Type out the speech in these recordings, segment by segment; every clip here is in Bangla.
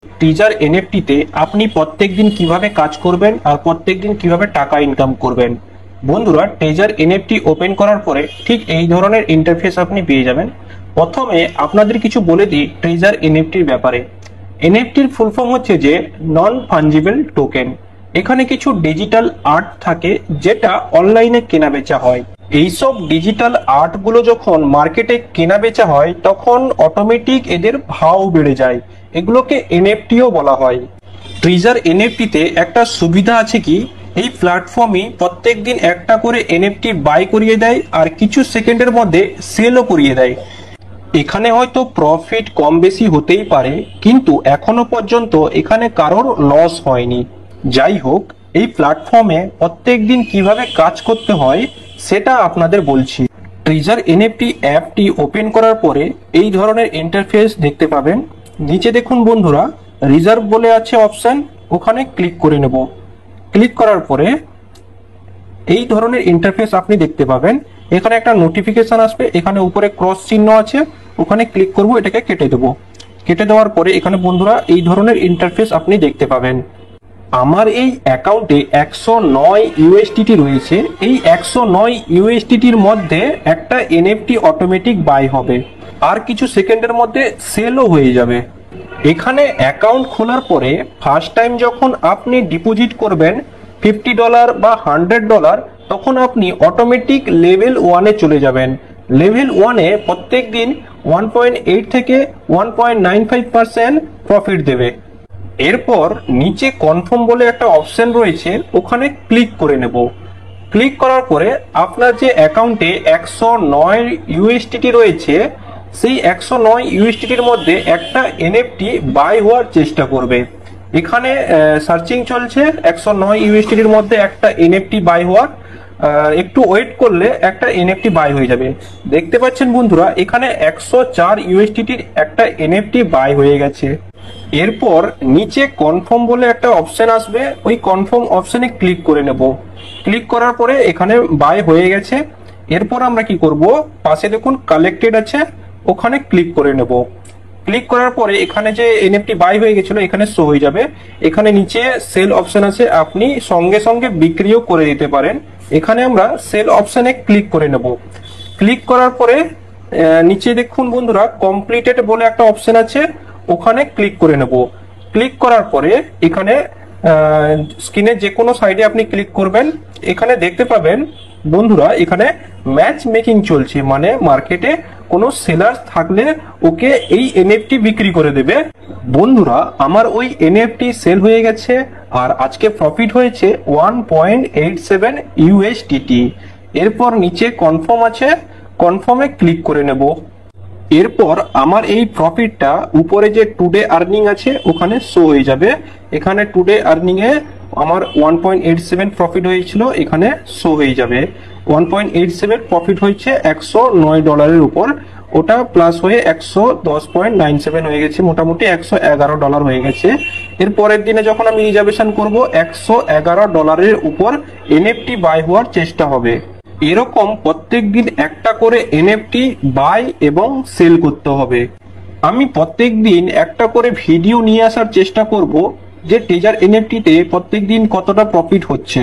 টিজার এনএফটিতে আপনি প্রত্যেকদিন কিভাবে কাজ করবেন আর প্রত্যেকদিন কিভাবে টাকা ইনকাম করবেন। বন্ধুরা, টেজার এনএফটি ওপেন করার পরে ঠিক এই ধরনের ইন্টারফেস আপনি পেয়ে যাবেন। প্রথমে আপনাদের কিছু বলে দিই ট্রেজার এনএফটির ব্যাপারে। এনএফটির ফুল ফর্ম হচ্ছে যে নন ফাঞ্জিবল টোকেন। এখানে কিছু ডিজিটাল আর্ট থাকে যেটা অনলাইনে কেনা বেচা হয়। এইসব ডিজিটাল আর্ট গুলো যখন মার্কেটে কেনা বেচা হয় তখন অটোমেটিক এদের ভাও বেড়ে যায়। এগুলোকে এনএফটিও বলা হয়। ট্রেজার এনএফটিতে একটা সুবিধা আছে কি, এই প্ল্যাটফর্মই প্রত্যেকদিন একটা করে এনএফটি বাই করিয়ে দেয় আর কিছু সেকেন্ডের মধ্যে সেলও করিয়ে দেয়। এখানে হয়তো প্রফিট কম বেশি হতেই পারে, কিন্তু এখনো পর্যন্ত এখানে কারোর লস হয়নি। যাই হোক, এই প্ল্যাটফর্মে প্রত্যেকদিন কিভাবে কাজ করতে হয় সেটা আপনাদের বলছি। ট্রেজার এনএফটি অ্যাপটি ওপেন করার পরে এই ধরনের ইন্টারফেস দেখতে পাবেন। নিচে দেখুন বন্ধুরা, রিজার্ভ বলে আছে অপশন, ওখানে ক্লিক করে নেব। ক্লিক করার পরে এই ধরনের ইন্টারফেস আপনি দেখতে পাবেন। এখানে একটা নোটিফিকেশন আসবে, এখানে উপরে ক্রস চিহ্ন আছে, ওখানে ক্লিক করব, এটাকে কেটে দেব। কেটে দেওয়ার পরে এখানে বন্ধুরা এই ধরনের ইন্টারফেস আপনি দেখতে পাবেন। আমার এই অ্যাকাউন্টে 109 ইউএসডিটি রয়েছে। এই 109 ইউএসডিটির মধ্যে একটা এনএফটি অটোমেটিক বাই হবে আর কিছু সেকেন্ডের মধ্যে সেলও হয়ে যাবে। এখানে অ্যাকাউন্ট খোলার পরে ফার্স্ট টাইম যখন আপনি ডিপোজিট করবেন $50 বা $100, তখন আপনি অটোমেটিক লেভেল 1-এ চলে যাবেন। লেভেল 1-এ প্রত্যেক দিন 1.8 থেকে 1.95% প্রফিট দেবে। এরপর নিচে কনফার্ম বলে একটা অপশন রয়েছে, ওখানে ক্লিক করে নেব। ক্লিক করার পরে আপনার যে অ্যাকাউন্টে 109 ইউএসডিটি রয়েছে, সেই 109 ইউএসডিটির মধ্যে একটা এনএফটি বাই হওয়ার চেষ্টা করবে। এখানে সার্চিং চলছে 109 ইউএসডিটির মধ্যে একটা এনএফটি বাই হওয়ার। একটু ওয়েট করলে একটা এনএফটি বাই হয়ে যাবে। দেখতে পাচ্ছেন বন্ধুরা, এখানে 104 ইউএসডিটির একটা এনএফটি বাই হয়ে গেছে। এরপর নিচে কনফার্ম বলে একটা অপশন আসবে, ওই কনফার্ম অপশনে ক্লিক করে নেব। ক্লিক করার পরে এখানে বাই হয়ে গেছে। এরপর আমরা কি করব, পাশে দেখুন কালেক্টেড আছে, ওখানে ক্লিক করে নেব। ক্লিক করার পরে এখানে যে এনএফটি বাই হয়ে গেছিল এখানে শো হয়ে যাবে। এখানে নিচে সেল অপশন আছে, আপনি সঙ্গে সঙ্গে বিক্রিও করে দিতে পারেন। এখানে আমরা সেল অপশনে ক্লিক করে নেব। ক্লিক করার পরে নিচে দেখুন বন্ধুরা কমপ্লিটেড বলে একটা অপশন আছে, ওখানে ক্লিক করে নেব। ক্লিক করার পরে এখানে স্ক্রিনে যে কোনো সাইডে আপনি ক্লিক করবেন। এখানে দেখতে পাবেন বন্ধুরা, এখানে ম্যাচ মেকিং চলছে, মানে মার্কেটে কোনো সেলার থাকলে ওকে এই এনএফটি বিক্রি করে দেবে। বন্ধুরা, আমার ওই এনএফটি সেল হয়ে গেছে আর আজকে প্রফিট হয়েছে 1.87 ইউএসডিটি। এরপর নিচে কনফার্ম আছে, কনফার্মে ক্লিক করে নেব। এরপর আমার এই প্রফিটটা উপরে যে টুডে আর্নিং আছে ওখানে শো হয়ে যাবে। এখানে টুডে আর্নিং এ আমার 1.87 প্রফিট হয়েছিল, এখানে শো হয়ে যাবে। 1.87 প্রফিট হয়েছে $109 উপর, ওটা প্লাস হয়ে 110.97 হয়ে গেছে, মোটামুটি $111 হয়ে গেছে। এর পরের দিনে যখন আমি রিজার্ভেশন করব $111 উপর এনএফটি বাই হওয়ার চেষ্টা হবে। এরকম প্রত্যেক দিন একটা করে এনএফটি বাই এবং সেল করতে হবে। আমি প্রত্যেক দিন একটা করে ভিডিও নিয়ে আসার চেষ্টা করব যে ট্রেজার এনএফটিতে প্রত্যেক দিন কতটা প্রফিট হচ্ছে।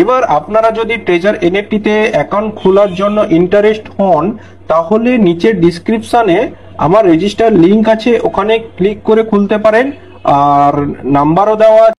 এবার আপনারা যদি ট্রেজার এনএফটিতে অ্যাকাউন্ট খোলার জন্য ইন্টারেস্ট হন, তাহলে নিচের ডিসক্রিপশনে আমার রেজিস্টার লিংক আছে, ওখানে ক্লিক করে খুলতে পারেন। আর নাম্বারও দেওয়া